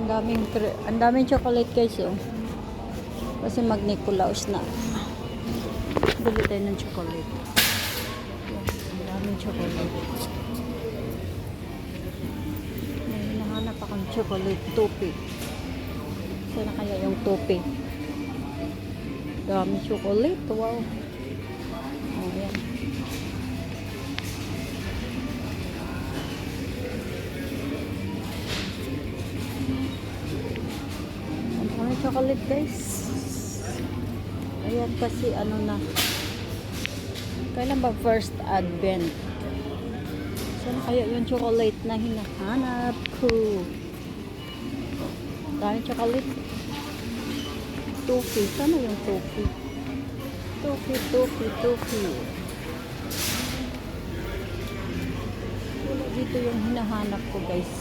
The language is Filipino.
Ang daming chocolate guys, oh. Kasi mag-Nicolaus na. Bili tayo ng chocolate. Yan, ang daming chocolate. May hinahanap akong chocolate topi. Sana kaya yung topi? Daming chocolate, wow. Oh, yan. Chocolate guys. Ayan kasi ano na. Kailan ba first advent? Saan kaya yung chocolate na hinahanap ko? Dahil chocolate. Toffee. Sana yung toffee? Toffee. Wala dito yung hinahanap ko guys.